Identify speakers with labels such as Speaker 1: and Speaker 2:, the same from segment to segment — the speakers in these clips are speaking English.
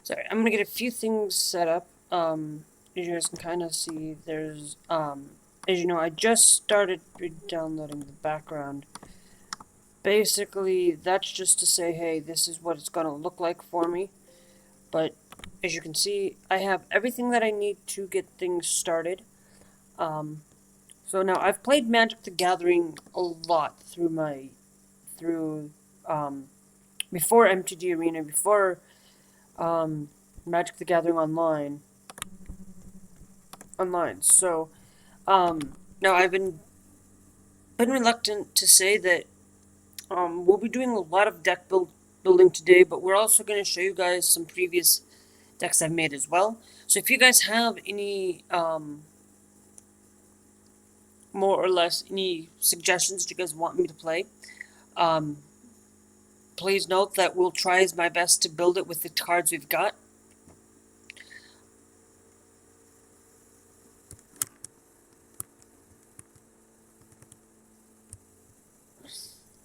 Speaker 1: Sorry, I'm gonna get a few things set up. As you guys can kind of see, there's, as you know, I just started downloading the background. Basically, that's just to say, hey, this is what it's gonna look like for me. But as you can see, I have everything that I need to get things started. Um, so now I've played Magic the Gathering a lot through, um, before MTG Arena, before, Magic the Gathering online. So, now I've been reluctant to say that we'll be doing a lot of building today, but we're also going to show you guys some previous decks I've made as well. So if you guys have any more or less any suggestions that you guys want me to play, um, please note that we'll try as my best to build it with the cards we've got.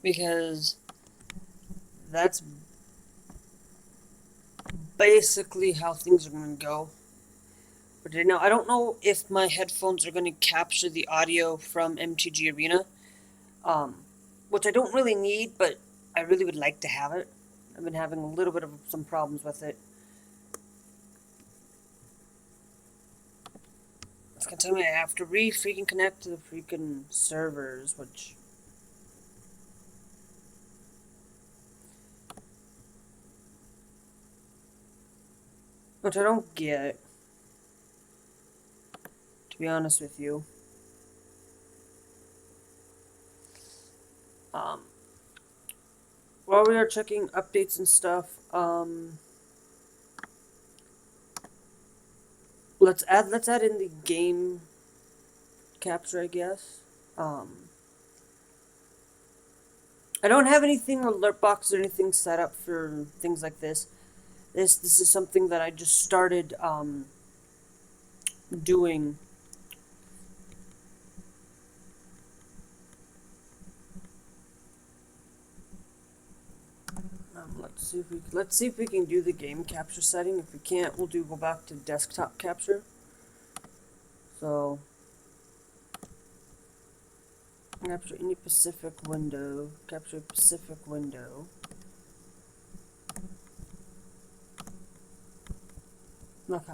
Speaker 1: Because that's basically how things are going to go. But now I don't know if my headphones are going to capture the audio from MTG Arena, um, which I don't really need, but I really would like to have it. I've been having a little bit of some problems with it. It's gonna tell me I have to freaking connect to the freaking servers, which I don't get, to be honest with you. Um, while we are checking updates and stuff, let's add in the game capture, I guess. I don't have anything alert box or anything set up for things like this. This is something that I just started doing. Let's see if we can do the game capture setting. If we can't, we'll go back to desktop capture. So capture any Pacific window. Capture Pacific window. Okay.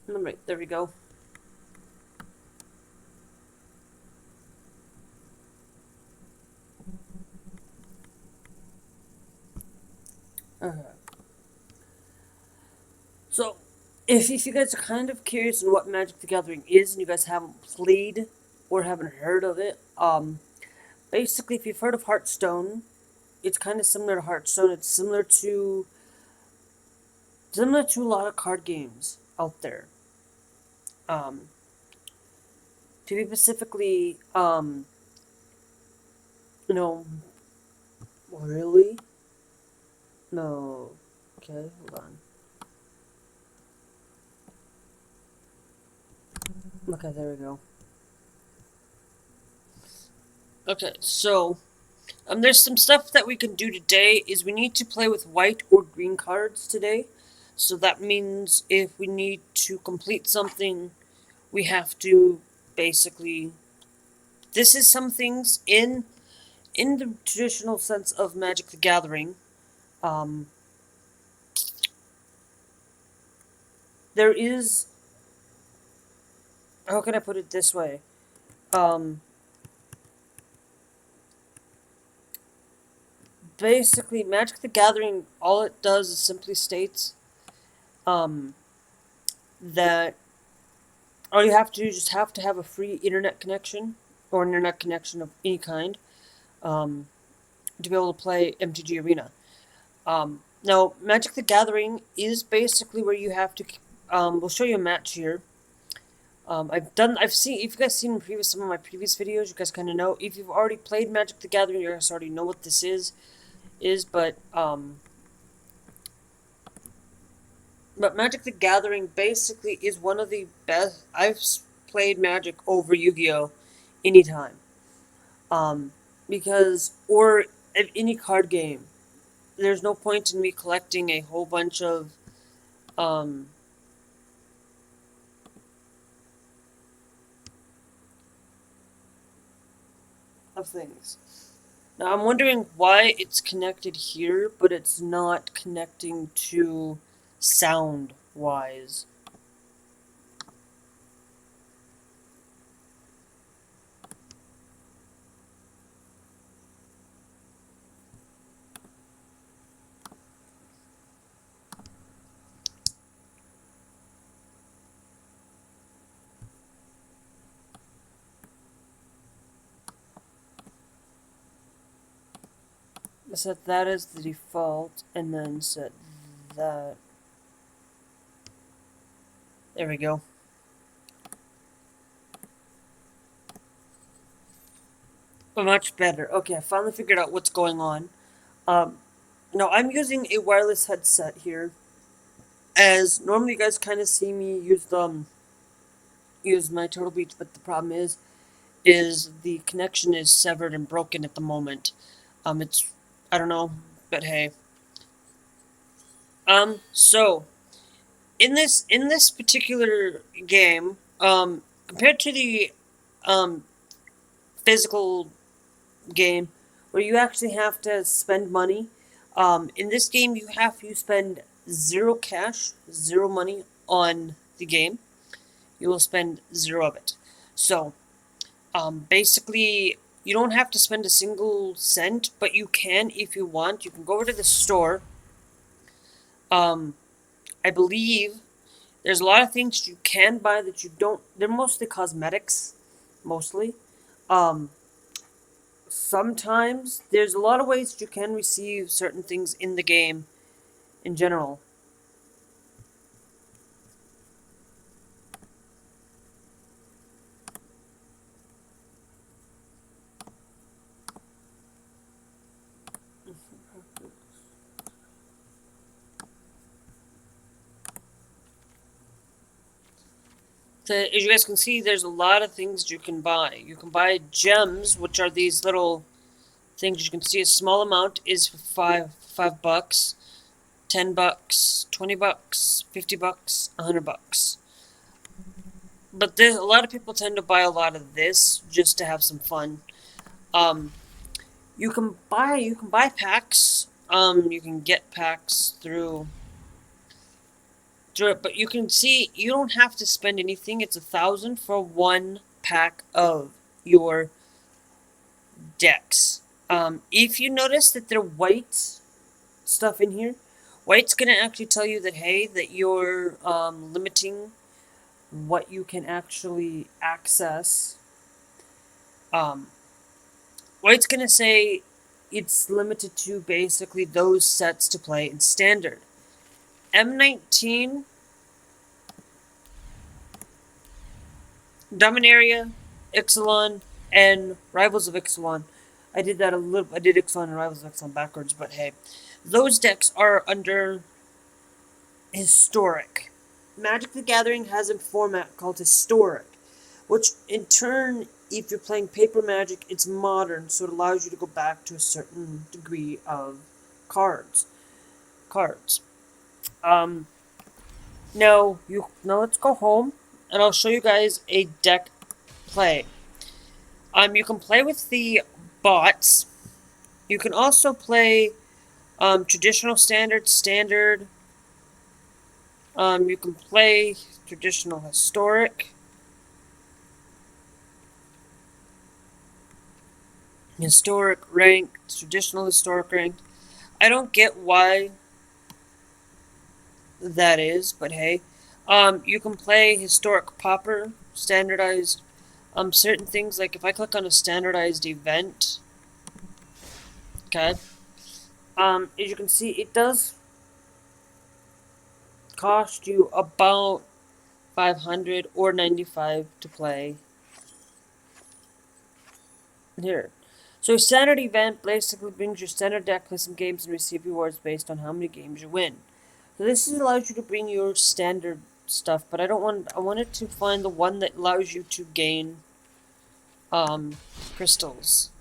Speaker 1: Alright, there we go. Okay. So, if you guys are kind of curious on what Magic the Gathering is and you guys haven't played or haven't heard of it, basically if you've heard of Hearthstone, it's kind of similar to Hearthstone. It's similar to a lot of card games out there. To be specifically, no, really? No. Okay, hold on. Okay, there we go. Okay, so there's some stuff that we can do today. Is we need to play with white or green cards today. So that means if we need to complete something, we have to basically. This is some things in the traditional sense of Magic the Gathering. Um, there is. How can I put it this way? Basically, Magic the Gathering, all it does is simply states that all you have to do is just have to have a free internet connection or an internet connection of any kind to be able to play MTG Arena. Now, Magic the Gathering is basically where you have to. We'll show you a match here. I've seen. If you guys seen some of my previous videos, you guys kind of know. If you've already played Magic the Gathering, you guys already know what this is. But But Magic the Gathering basically is one of the best. Played Magic over Yu-Gi-Oh! Anytime. Um, because, or any card game. There's no point in me collecting a whole bunch um, of things. Now I'm wondering why it's connected here, but it's not connecting to sound-wise. Set that as the default, and then set that. There we go. Much better. Okay, I finally figured out what's going on. Now I'm using a wireless headset here, as normally you guys kind of see me use my Turtle Beach, but the problem is the connection is severed and broken at the moment. It's I don't know, but hey. So in this particular game, compared to the um physical game where you actually have to spend money, in this game you spend zero cash, zero money on the game. You will spend zero of it. So basically, you don't have to spend a single cent, but you can if you want. You can go over to the store. Um, I believe there's a lot of things you can buy that you don't. They're mostly cosmetics, mostly. Um, Sometimes there's a lot of ways that you can receive certain things in the game in general. So, as you guys can see, there's a lot of things you can buy. You can buy gems, which are these little things. You can see a small amount is for $5, $10, $20, $50, $100. But a lot of people tend to buy a lot of this just to have some fun. Um, you can buy packs. You can get packs through it, but you can see you don't have to spend anything. It's 1,000 for one pack of your decks. If you notice that they're white stuff in here, white's gonna actually tell you that hey, that you're limiting what you can actually access. White's gonna say it's limited to basically those sets to play in standard. M19, Dominaria, Ixalan, and Rivals of Ixalan. I did Ixalan and Rivals of Ixalan backwards, but hey. Those decks are under Historic. Magic the Gathering has a format called Historic, which in turn, if you're playing Paper Magic, it's modern, so it allows you to go back to a certain degree of cards. Now let's go home, and I'll show you guys a deck play. You can play with the bots. You can also play traditional standard. You can play traditional historic. Historic ranked, traditional historic ranked. I don't get why that is, but hey. You can play historic popper, standardized. Certain things, like if I click on a standardized event, okay, as you can see, it does cost you about 500 or 95 to play. Here. So a standard event basically brings your standard deck, play some games, and receive rewards based on how many games you win. So this allows you to bring your standard stuff, but I wanted to find the one that allows you to gain crystals.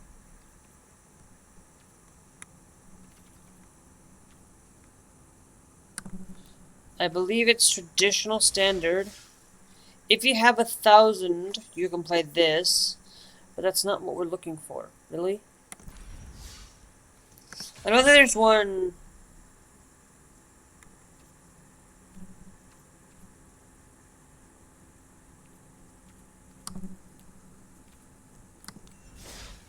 Speaker 1: I believe it's traditional standard. If you have 1,000, you can play this, but that's not what we're looking for. Really? I know that there's one.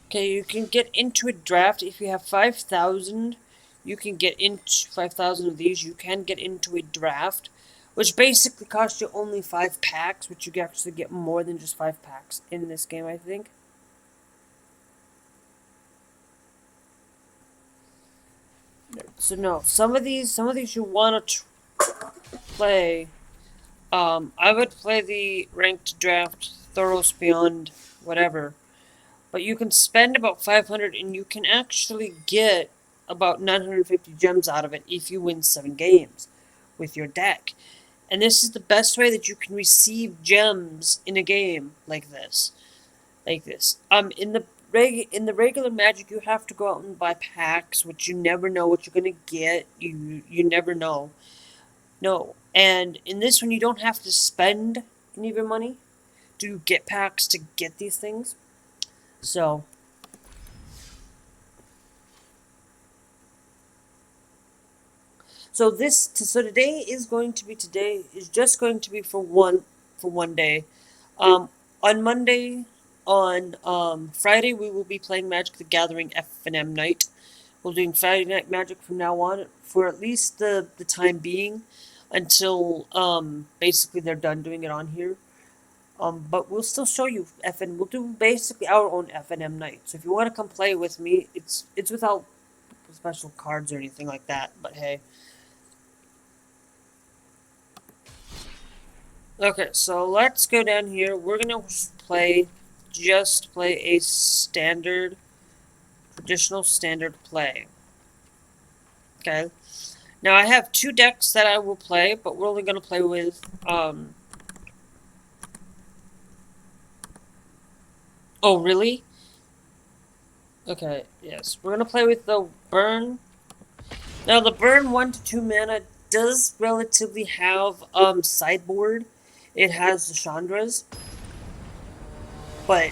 Speaker 1: Okay, you can get into a draft if you have 5,000. You can get into 5,000 of these. You can get into a draft, which basically costs you only 5 packs, which you can actually get more than just 5 packs in this game, I think. So no, some of these you want to play. I would play the ranked draft, Thoros Beyond, whatever. But you can spend about 500 and you can actually get about 950 gems out of it if you win 7 games with your deck. And this is the best way that you can receive gems in a game like this. In the regular Magic, you have to go out and buy packs, which you never know what you're gonna get. You never know. No, and in this one, you don't have to spend any of your money to get packs to get these things. So today is just going to be for one day. On Monday, on Friday we will be playing Magic the Gathering F&M night. We're doing Friday Night Magic from now on for at least the time being, until basically they're done doing it on here. But we'll still show you FN. We'll do basically our own FNM night. So if you want to come play with me, it's without special cards or anything like that. But hey. Okay, so let's go down here. We're gonna play a standard, traditional standard play. Okay. Now I have 2 decks that I will play, but we're only gonna play with Oh really? Okay, yes. We're gonna play with the burn. Now the burn 1 to 2 mana does relatively have sideboard. It has the Chandras, but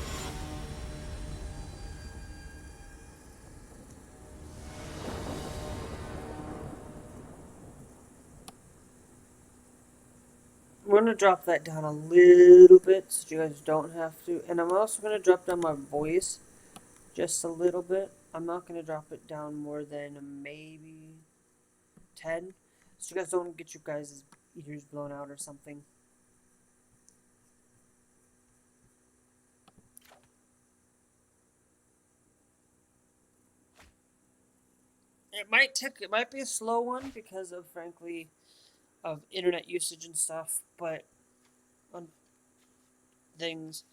Speaker 1: we're gonna drop that down a little bit so you guys don't have to. And I'm also gonna drop down my voice just a little bit. I'm not gonna drop it down more than maybe 10, so you guys don't get your guys' ears blown out or something. It might be a slow one because of frankly of internet usage and stuff, but on things.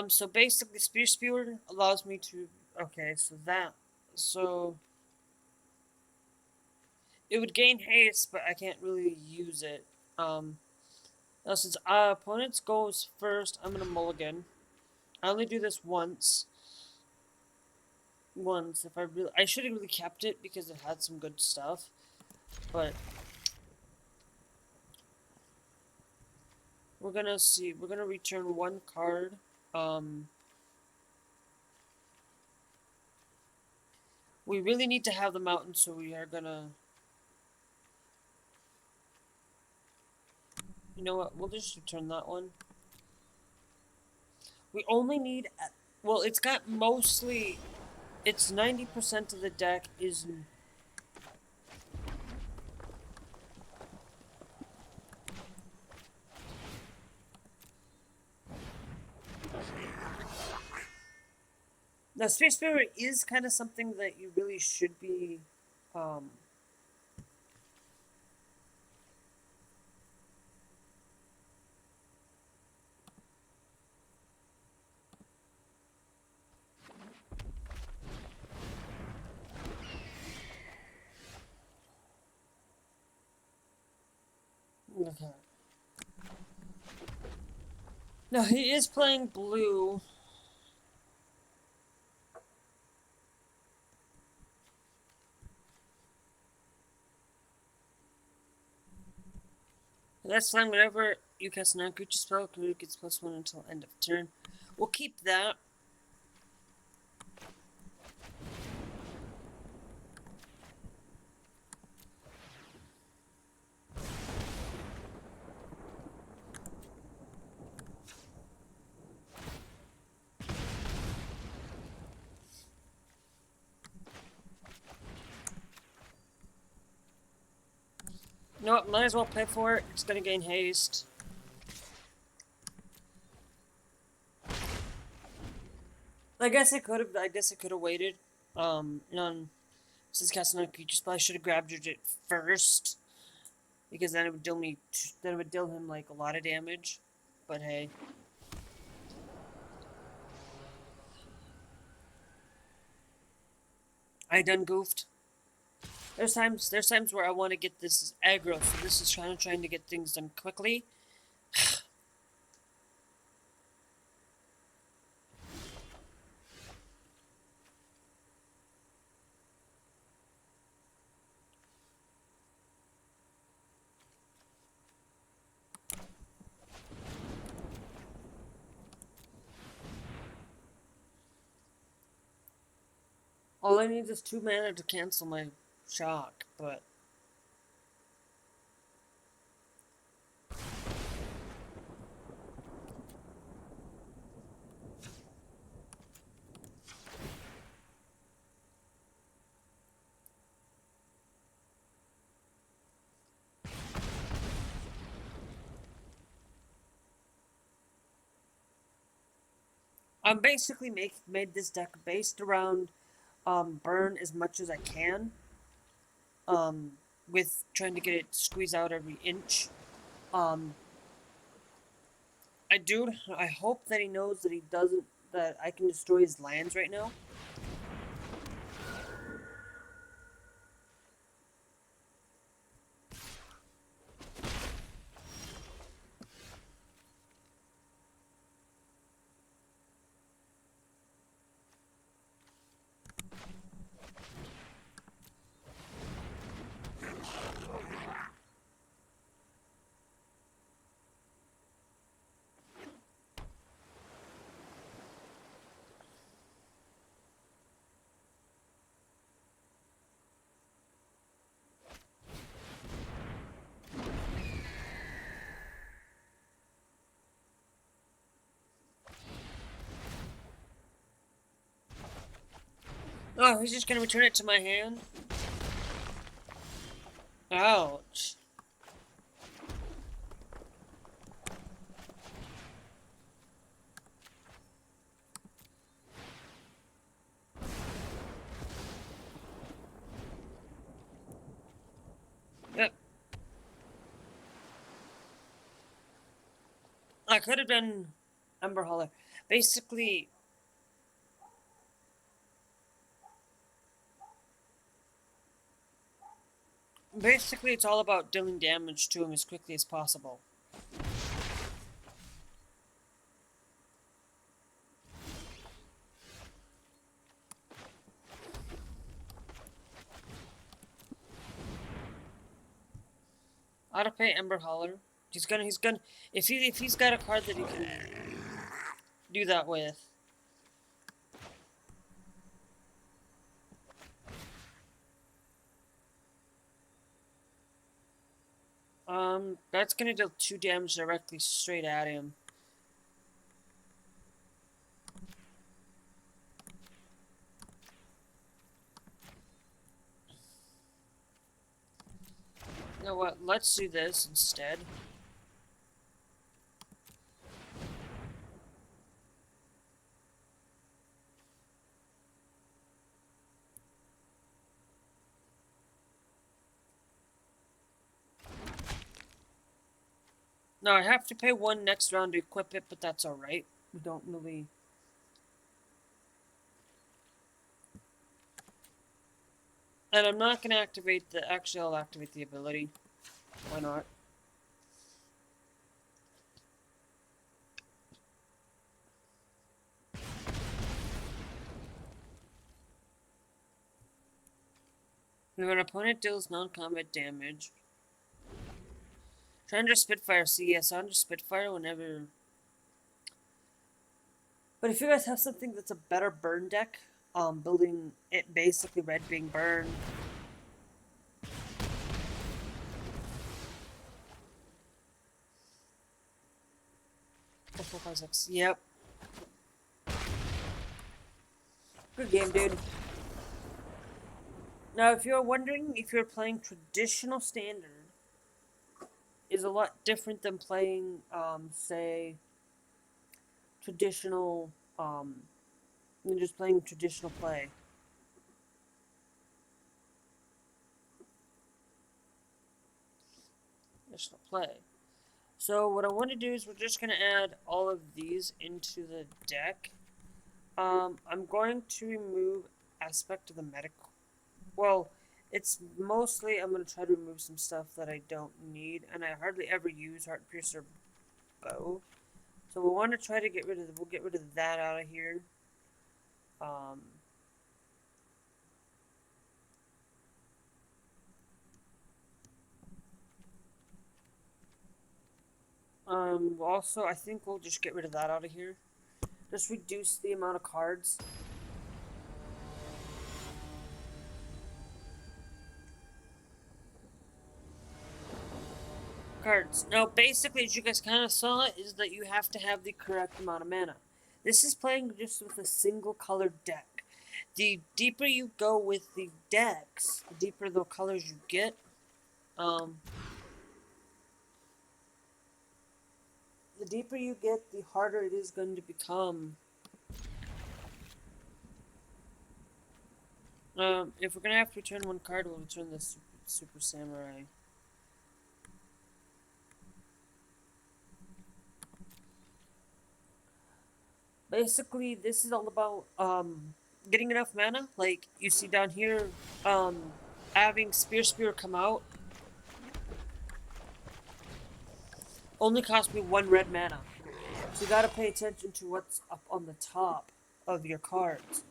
Speaker 1: So basically, Spear Spewer allows me to. Okay, so it would gain haste, but I can't really use it. Now since our opponents goes first, I'm gonna mulligan. I only do this once. Once, if I should have really kept it because it had some good stuff, but we're gonna see. We're gonna return 1 card. We really need to have the mountain, so we are gonna. You know what? We'll just return that one. We only need. Well, it's got mostly. It's 90% of the deck is. Now, Space Spirit is kind of something that you really should be. Okay. No, he is playing blue. That's fine. Whenever you cast a non-creature spell, creature gets +1 until end of turn. We'll keep that. You know what? Might as well pay for it. It's gonna gain haste. I guess it could have. I guess it could have waited. Since casting on creatures, but I should have grabbed it first, because then it would deal me. Then it would deal him like a lot of damage. But hey, I done goofed. There's times where I want to get this aggro, so this is trying to get things done quickly. All I need is 2 mana to cancel my shock, but I'm basically made this deck based around burn as much as I can. With trying to get it squeeze out every inch. I hope that he knows that he doesn't, that I can destroy his lands right now. Oh, he's just gonna return it to my hand? Ouch. Yep. I could have done Ember Holler. Basically, it's all about dealing damage to him as quickly as possible. Auto pay Ember Holler. He's gonna, if he's got a card that he can do that with. That's gonna deal 2 damage directly straight at him. You know what? Let's do this instead. No, I have to pay 1 next round to equip it, but that's alright. We don't really... And I'm not gonna activate the... Actually, I'll activate the ability. Why not? When an opponent deals non-combat damage, try under Spitfire. See, yes, under Spitfire whenever. But if you guys have something that's a better burn deck, building it basically red being burn. Oh, 4, 5, 6. Yep. Good game, dude. Now, if you're wondering if you're playing traditional standard, is a lot different than playing, say, traditional, than just playing traditional play. Traditional play. So what I want to do is we're just going to add all of these into the deck. I'm going to remove aspect of the medical. Well, it's mostly I'm going to try to remove some stuff that I don't need, and I hardly ever use Heart Piercer Bow. So we want to try to get rid of we'll get rid of that out of here. Also, I think we'll just get rid of that out of here. Just reduce the amount of cards. Now, basically, as you guys kind of saw, is that you have to have the correct amount of mana. This is playing just with a single colored deck. The deeper you go with the decks, the deeper the colors you get. The deeper you get, the harder it is going to become. If we're going to have to return one card, we'll return the Super Samurai. Basically, this is all about getting enough mana. Like you see down here, having Spear come out only cost me 1 red mana. So you gotta pay attention to what's up on the top of your cards.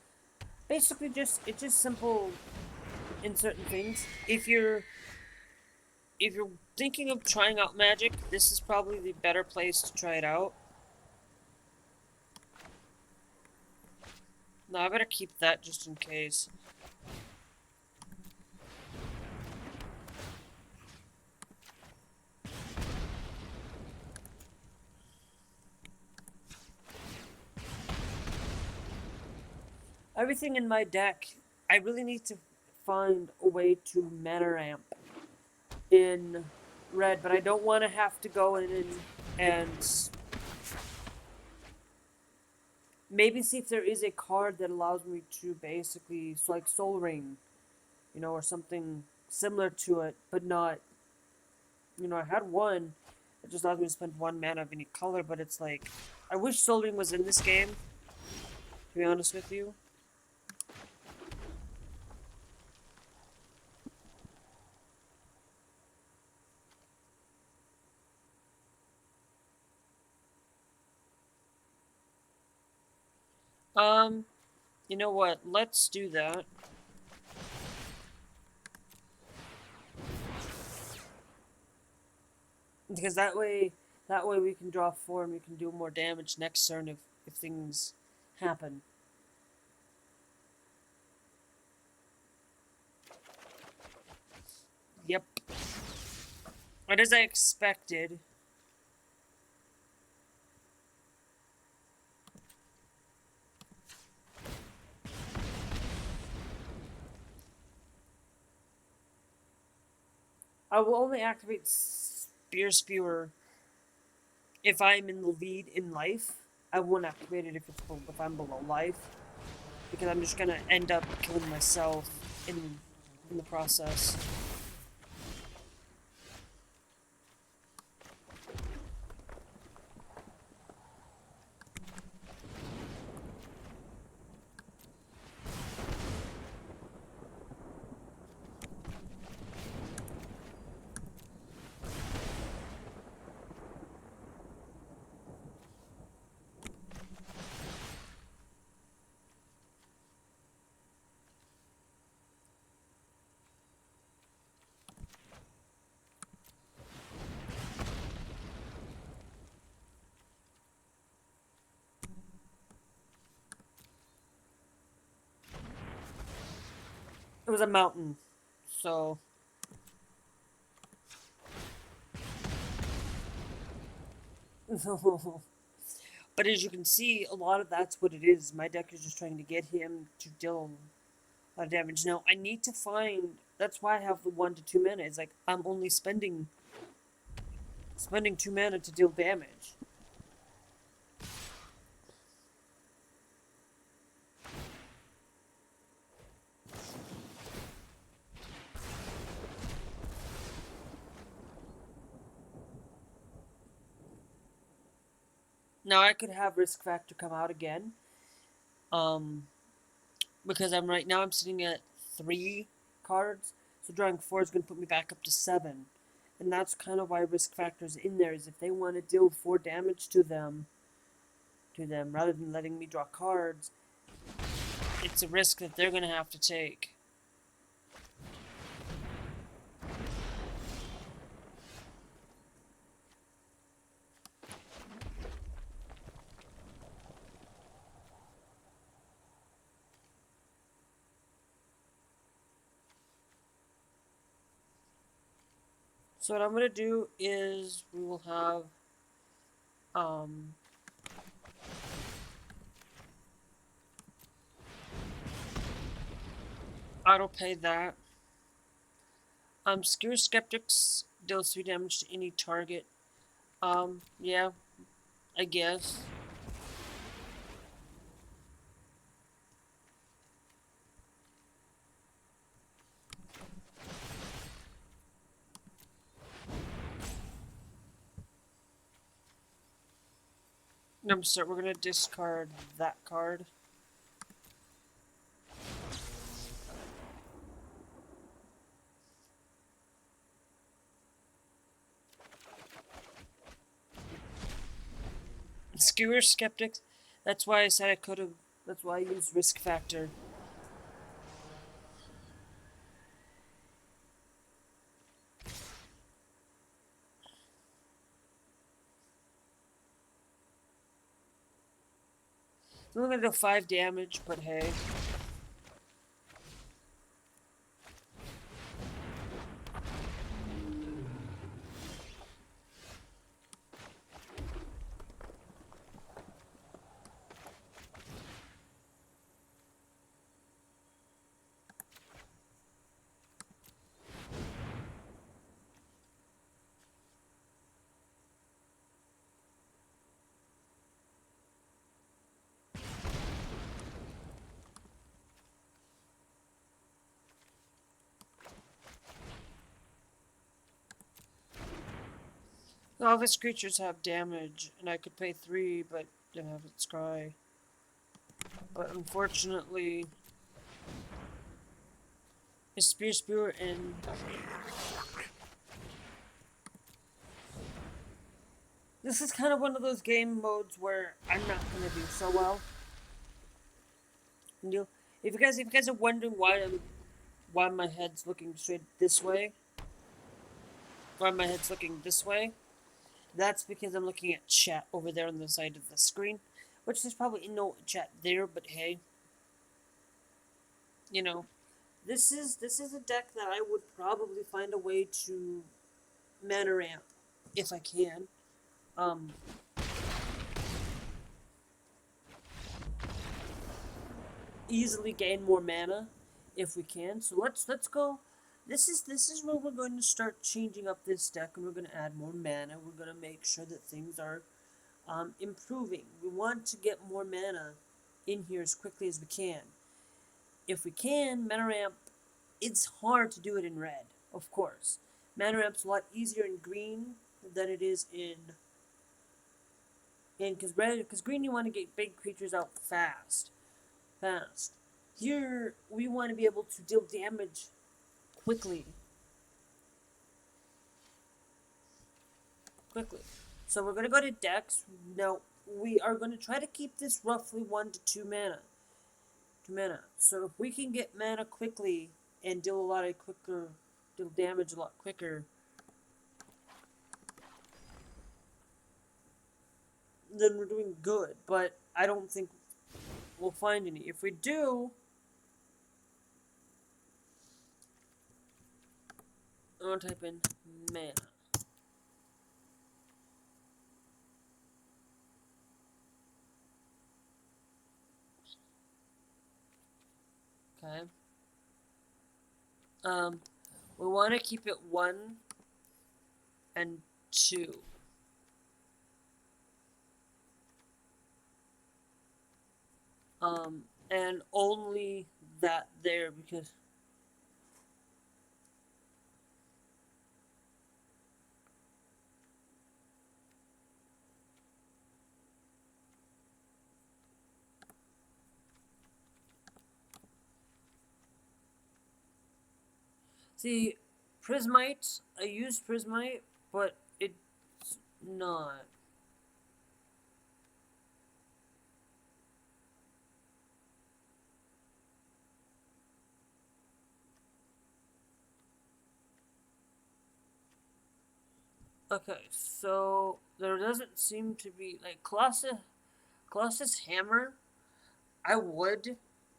Speaker 1: Basically, it's just simple in certain things. If you're thinking of trying out Magic, this is probably the better place to try it out. No, I better keep that just in case. Everything in my deck, I really need to find a way to mana ramp in red, but I don't want to have to go in and maybe see if there is a card that allows me to basically, so like Soul Ring, you know, or something similar to it, but not, you know, I had one that just allows me to spend 1 mana of any color, but it's like, I wish Soul Ring was in this game, to be honest with you. You know what? Let's do that. Because that way we can draw 4 and we can do more damage next turn if things happen. Yep. What as I expected. I will only activate Spewer if I'm in the lead in life. I won't activate it if I'm below life, because I'm just gonna end up killing myself in the process. It was a mountain, so. But as you can see, a lot of that's what it is. My deck is just trying to get him to deal a lot of damage. Now, I need to find. That's why I have the 1 to 2 mana. It's like I'm only spending 2 mana to deal damage. Now I could have Risk Factor come out again. Because I'm sitting at 3 cards, so drawing 4 is going to put me back up to 7. And that's kind of why Risk Factor's in there, is if they want to deal 4 damage to them, rather than letting me draw cards, it's a risk that they're going to have to take. So what I'm going to do is we will have auto pay that. Skewer Skeptics deals 3 damage to any target. Yeah, I guess. We're going to discard that card. Skewer Skeptics. That's why I said I could have. That's why I used Risk Factor. I'm only gonna do 5 damage, but hey. All of his creatures have damage, and I could pay 3, but didn't have its scry. But unfortunately, his Spear and this is kind of one of those game modes where I'm not gonna do so well. If you guys are wondering why my head's looking straight this way, that's because I'm looking at chat over there on the side of the screen, which there's probably no chat there, but hey, you know, this is a deck that I would probably find a way to mana ramp if I can. Easily gain more mana if we can. So let's go. This is where we're going to start changing up this deck, and we're going to add more mana. We're going to make sure that things are improving. We want to get more mana in here as quickly as we can. If we can, mana ramp, it's hard to do it in red, of course. Mana ramp's a lot easier in green than it is in because green you want to get big creatures out fast. Here we want to be able to deal damage quickly. So we're going to go to decks. Now, we are going to try to keep this roughly 1 to 2 mana. So if we can get mana quickly and deal damage a lot quicker, then we're doing good. But I don't think we'll find any. If we do, I'm gonna type in mana. Okay. We want to keep it 1 and 2. And only that there because see, Prismite, I use Prismite, but it's not. Okay, so there doesn't seem to be like Colossus Hammer. I would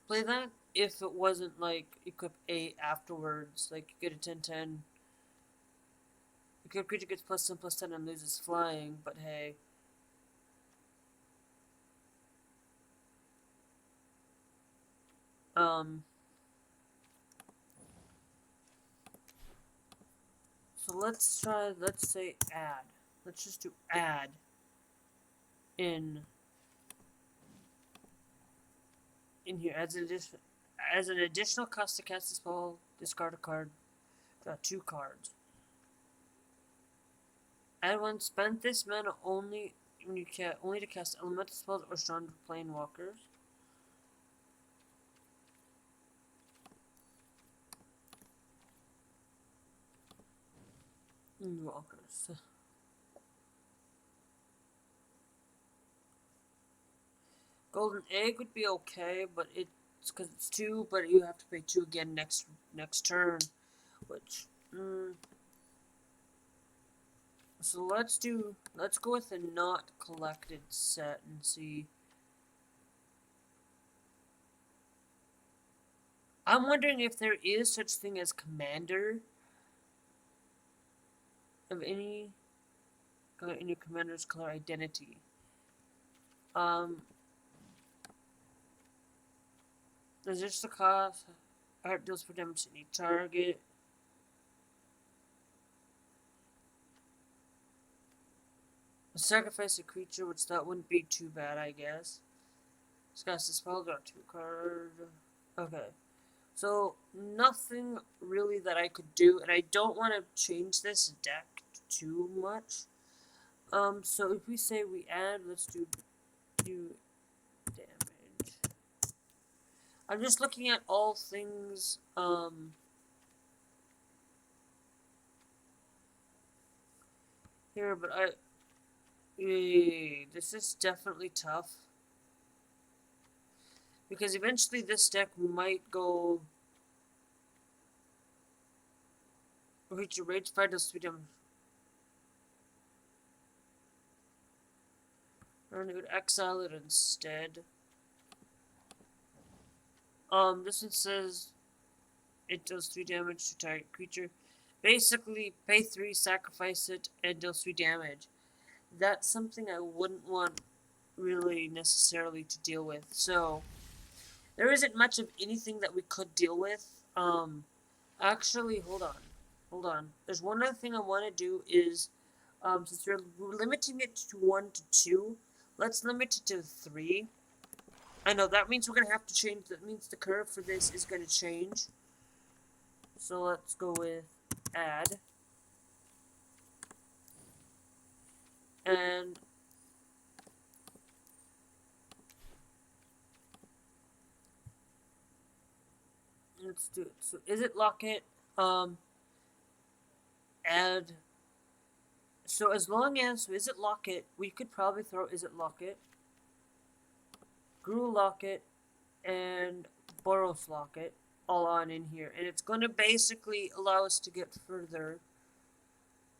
Speaker 1: play that if it wasn't like equip 8 afterwards. Like you get a 10/10. Equip creature gets +10/+10 and loses flying, but hey. Um so let's say add. Let's just do add in here as an additional cost to cast a spell, discard a card, draw 2 cards. Add 1, spend this mana only when you can only to cast elemental spells or stronger planeswalkers. Walkers. Golden Egg would be okay, but it's because it's 2, but you have to pay 2 again next turn, which. So let's go with a not collected set and see. I'm wondering if there is such thing as commander of any color in your commander's color identity. There's just the cost. Art deals for damage to any target. Sacrifice a creature, which that wouldn't be too bad, I guess. Discuss the spell, draw 2 cards. Okay. So, nothing really that I could do, and I don't want to change this deck too much. So if we say we add, let's do damage. I'm just looking at all things, here, but this is definitely tough. Because eventually this deck might go reach a rage 5 does 3 damage. Or it would exile it instead. This one says it does 3 damage to target creature. Basically, pay 3, sacrifice it, and deals 3 damage. That's something I wouldn't want really necessarily to deal with. So, there isn't much of anything that we could deal with. Actually, hold on. There's one other thing I want to do is, since we're limiting it to 1 to 2, let's limit it to 3. I know, that means we're going to have to change, that means the curve for this is going to change. So let's go with add. And let's do it. So is it locket? Add. So as long as is it locket, we could probably throw is it locket, Gru locket, and Boros locket all on in here, and it's going to basically allow us to get further.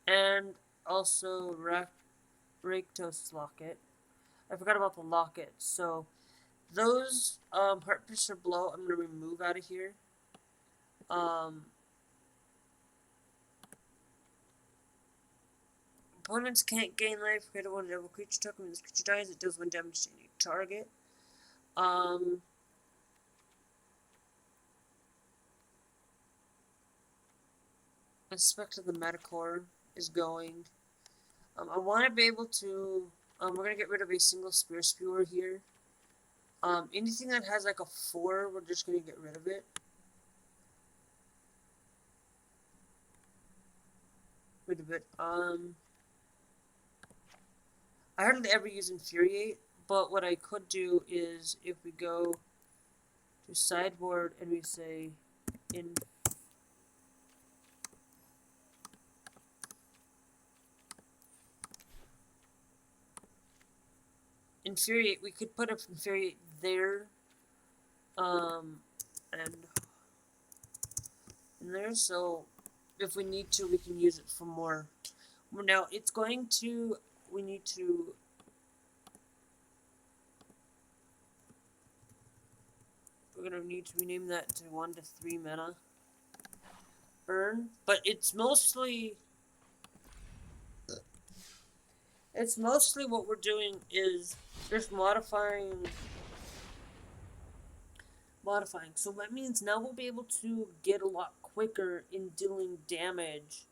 Speaker 1: And also Raktos locket. I forgot about the locket. So those Heartpiercer Blow, I'm gonna remove out of here. Opponents can't gain life. Create a one-level creature token. When this creature dies, it deals 1 damage to any target. I suspect that the Metacore is going. I want to be able to. We're gonna get rid of a single Spear Spewer here. Anything that has like a 4, we're just gonna get rid of it. Wait a bit. I hardly ever use Infuriate, but what I could do is if we go to sideboard and we say Infuriate, we could put up Infuriate there, and in there, so if we need to, we can use it for more. Now, it's going to, we need to, we're going to need to rename that to 1 to 3 mana burn, but it's mostly what we're doing is just modifying. So that means now we'll be able to get a lot quicker in dealing damage.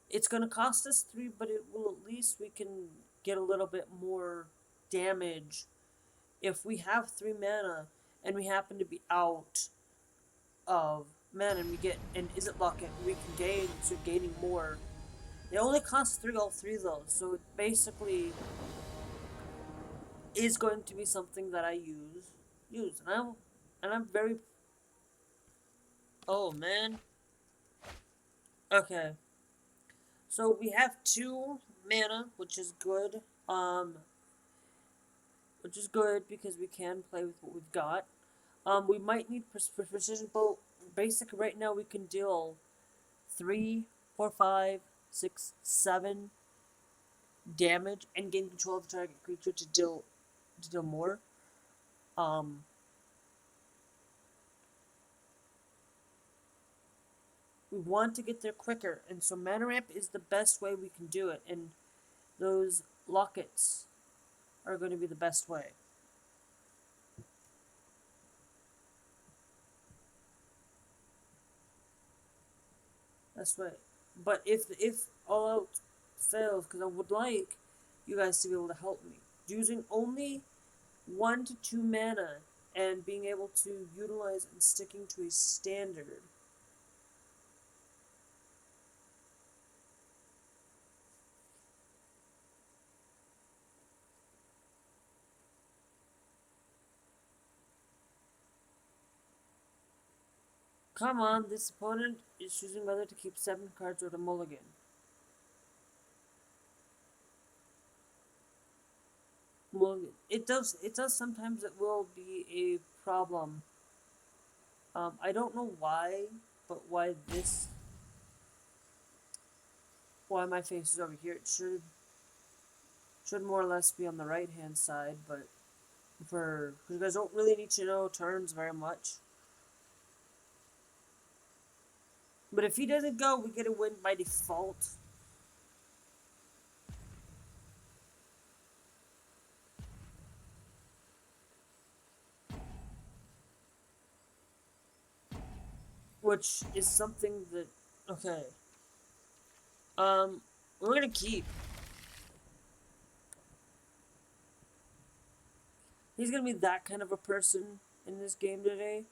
Speaker 1: It's going to cost us 3, but it will at least we can get a little bit more damage if we have 3 mana and we happen to be out of mana and we get an Isn't Locket, we can gain, so gaining more. It only costs 3, all 3 though, so it basically is going to be something that I use, and I'm very. Oh man. Okay. So we have 2 mana, which is good. Which is good because we can play with what we've got. We might need precision bolt. Basic right now we can deal 3, 4, 5, 6, 7 damage and gain control of the target creature to deal more. We want to get there quicker, and so mana ramp is the best way we can do it, and those lockets are going to be the best way. That's right. But if all out fails, because I would like you guys to be able to help me, using only 1 to 2 mana and being able to utilize and sticking to a standard. Come on, this opponent is choosing whether to keep 7 cards or to mulligan. Mulligan. It does sometimes it will be a problem. I don't know why, but why my face is over here. It should more or less be on the right hand side, but because you guys don't really need to know turns very much. But if he doesn't go, we get a win by default. Which is something that, okay. We're gonna keep. He's gonna be that kind of a person in this game today.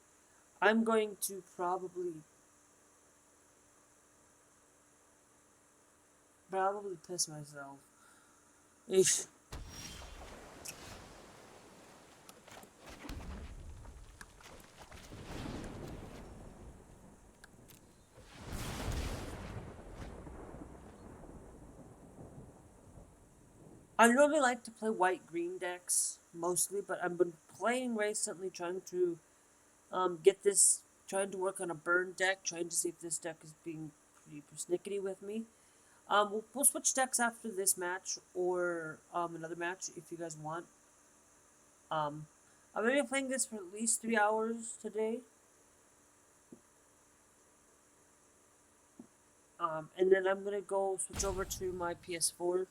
Speaker 1: I'm going to probably piss myself. Eesh. I normally like to play white-green decks, mostly, but I've been playing recently trying to trying to work on a burn deck, trying to see if this deck is being pretty persnickety with me. We'll switch decks after this match, or another match if you guys want. I'm going to be playing this for at least 3 hours today. And then I'm gonna go switch over to my PS4.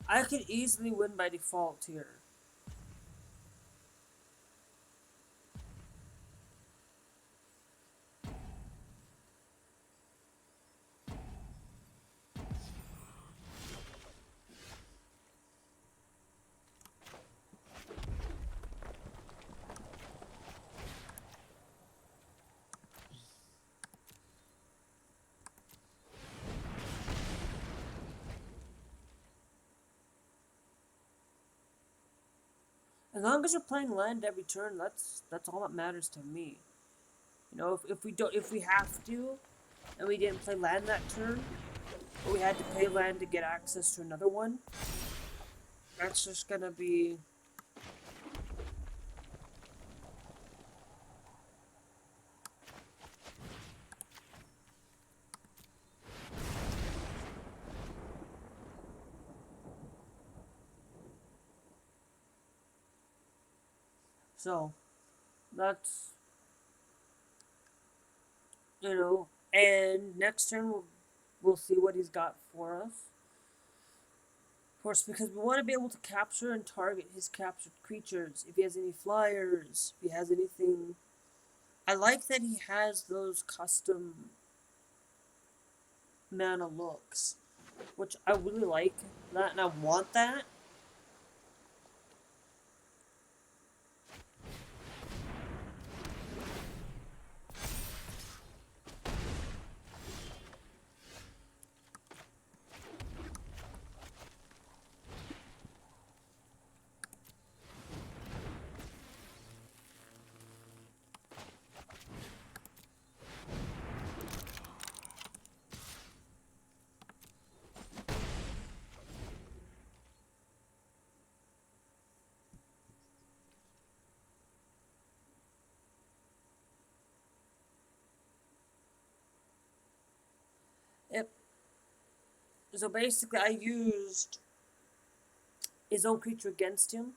Speaker 1: I could easily win by default here. As long as you're playing land every turn, that's all that matters to me. You know, if we have to, and we didn't play land that turn, but we had to pay land to get access to another one, that's just gonna be. So, that's, and next turn we'll see what he's got for us. Of course, because we want to be able to capture and target his captured creatures. If he has any flyers, if he has anything. I like that he has those custom mana looks, which I really like that, and I want that. Yep. So basically, I used his own creature against him,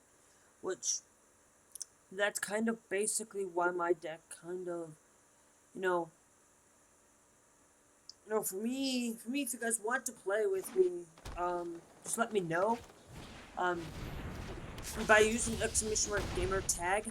Speaker 1: which that's kind of basically why my deck kind of, you know, for me, if you guys want to play with me, just let me know. Um, by using exclamation mark gamer tag.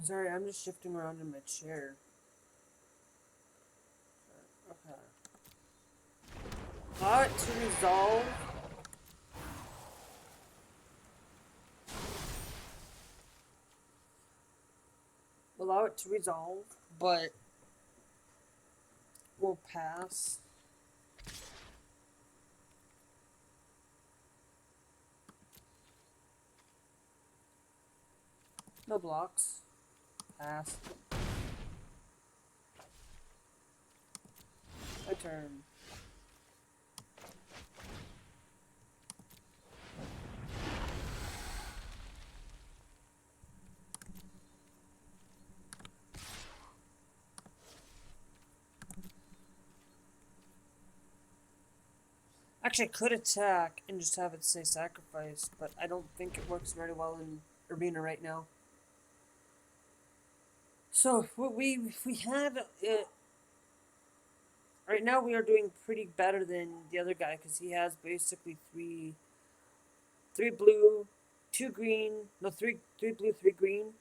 Speaker 1: Sorry, I'm just shifting around in my chair. Okay. Allow it to resolve. Allow it to resolve, but we'll pass. No blocks. Pass. My turn. Actually, I could attack and just have it say sacrifice, but I don't think it works very well in Arena right now. So, if we had it. Right now, we are doing pretty better than the other guy because he has basically three blue, two green, no, three blue, three green.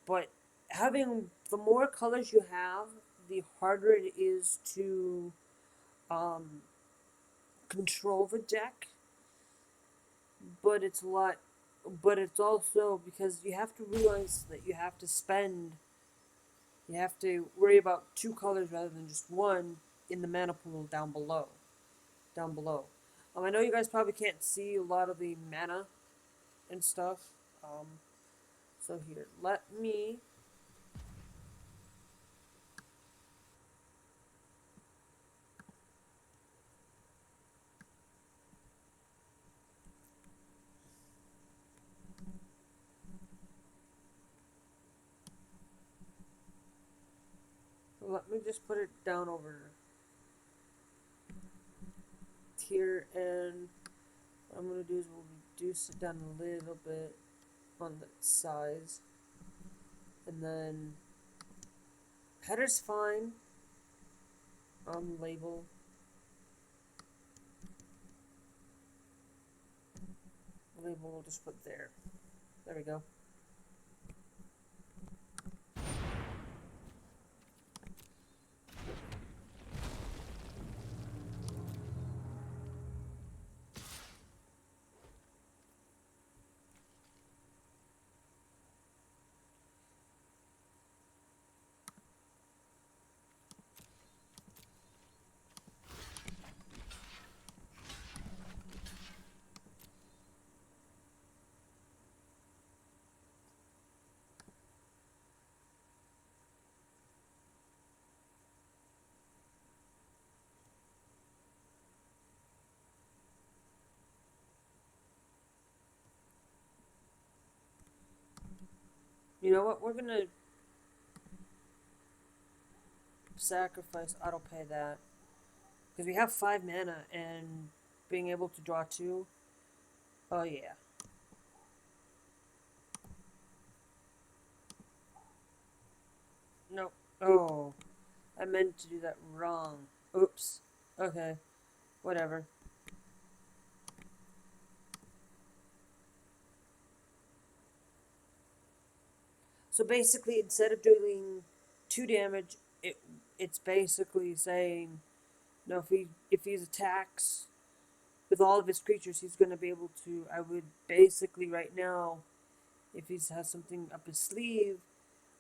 Speaker 1: But having the more colors you have, the harder it is to um, control the deck. But it's a lot. But it's also because you have to realize that you have to spend. You have to worry about two colors rather than just one in the mana pool down below. Down below. I know you guys probably can't see a lot of the mana and stuff. Um, so here, let me just put it down over here, and what I'm gonna do is we'll reduce it down a little bit on the size, and then header's fine on label. Label we'll just put there. There we go. You know what? We're gonna sacrifice auto pay that because we have 5 mana and being able to draw 2. Oh yeah. Nope. Oh, I meant to do that wrong. Oops. Okay. Whatever. So basically, instead of doing 2 damage, it's basically saying, no, if he attacks with all of his creatures, he's going to be able to. I would basically right now, if he has something up his sleeve,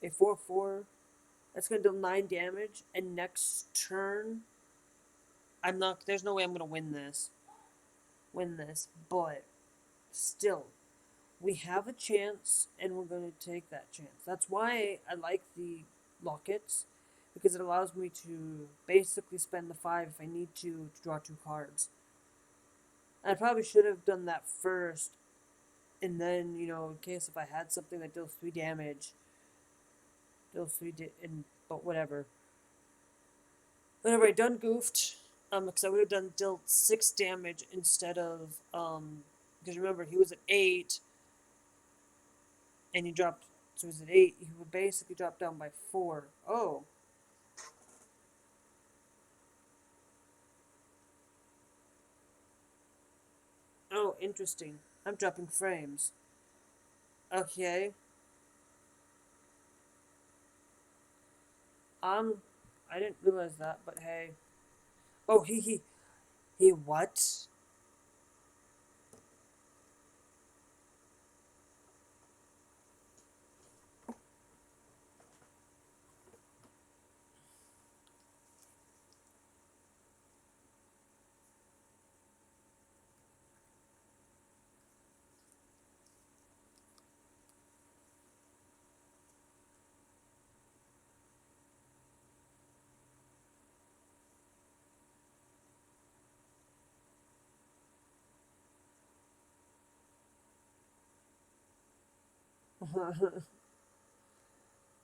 Speaker 1: a 4/4, that's going to deal 9 damage, and next turn, I'm not. There's no way I'm going to win this. But still, we have a chance, and we're going to take that chance. That's why I like the lockets, because it allows me to basically spend the 5 if I need to draw 2 cards. I probably should have done that first, and then, in case if I had something that deals 3 damage, but whatever. Whatever, I done goofed, because I would have done dealt 6 damage instead of, because remember, he was at 8, and he dropped, so he was at 8, he would basically drop down by 4. Oh, interesting. I'm dropping frames. Okay. I didn't realize that, but hey. Oh, he what?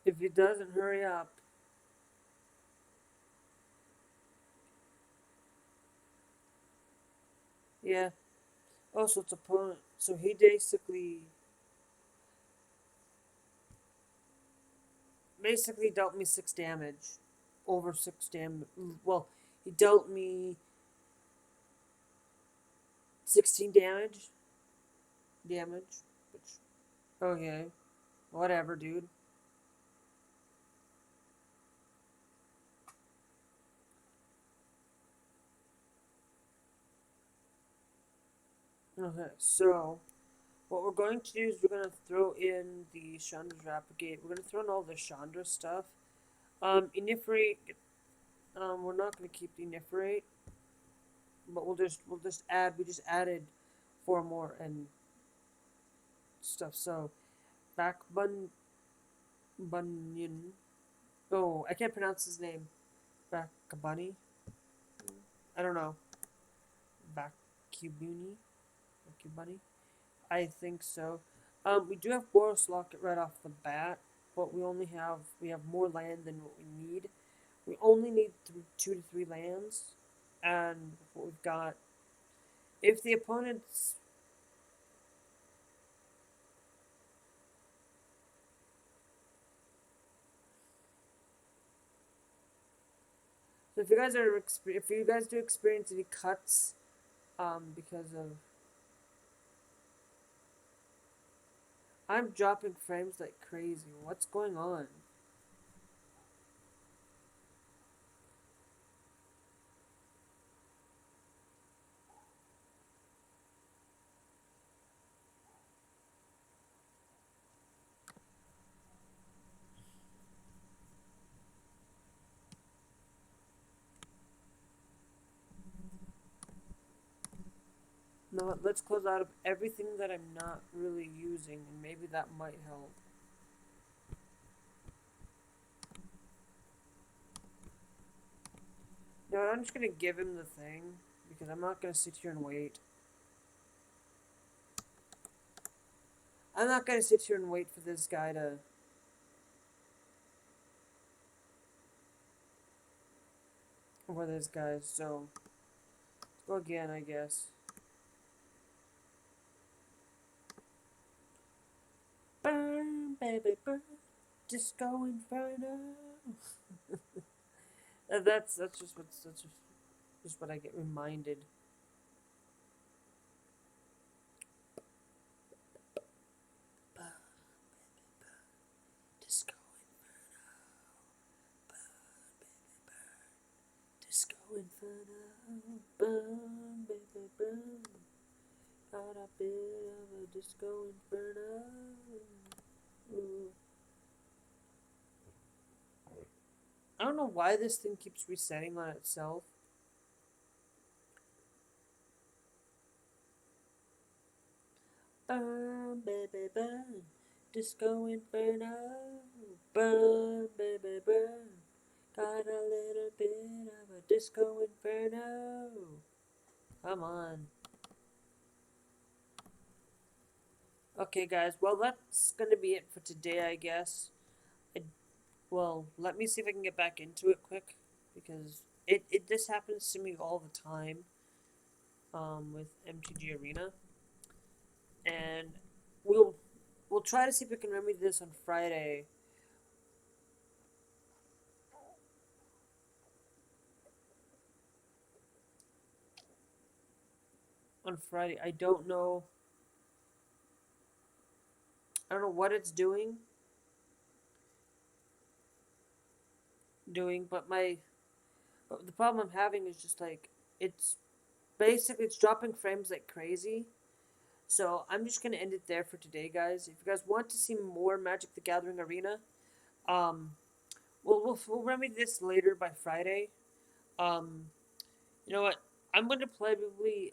Speaker 1: If he doesn't hurry up. Yeah. Oh, so it's opponent. So he basically dealt me 6 damage. Over 6 damage. Well, he dealt me 16 damage. Damage. Which, okay. Whatever, dude. Okay, so what we're going to do is we're going to throw in the Chandra's Rapagate. We're going to throw in all the Chandra stuff. Iniferate, we're not going to keep the Iniferate, but we'll just add, we just added 4 more and stuff. So, back Bunyan. Oh, I can't pronounce his name. Bakabani? I don't know. Bakubuni? Bakubani? I think so. We do have Boros Locket right off the bat, but we have more land than what we need. We only need 2 to 3 lands, and what we've got. If the opponents, so if you guys do experience any cuts, because of I'm dropping frames like crazy. What's going on? No, let's close out of everything that I'm not really using, and maybe that might help. No, I'm just gonna give him the thing because I'm not gonna sit here and wait. I'm not gonna sit here and wait for this guy to. For this guy, so let's go again, I guess. Burn, baby, burn, disco inferno. That's just what I get reminded. Burn, baby, burn, disco inferno. Burn, baby, burn, disco inferno. Burn, baby, burn. Got a bit of a disco inferno. Ooh. I don't know why this thing keeps resetting on itself. Burn, baby, burn. Disco inferno. Burn, baby, burn. Got a little bit of a disco inferno. Come on. Okay, guys. Well, that's gonna be it for today, I guess. I, well, let me see if I can get back into it quick because it this happens to me all the time. With MTG Arena, and we'll we'll try to see if we can remedy this on Friday. On Friday, I don't know. I don't know what it's doing, but the problem I'm having is just like it's basically it's dropping frames like crazy. So I'm just gonna end it there for today, guys. If you guys want to see more Magic the Gathering Arena, um, we'll remedy this later by Friday. Um, you know what? I'm gonna probably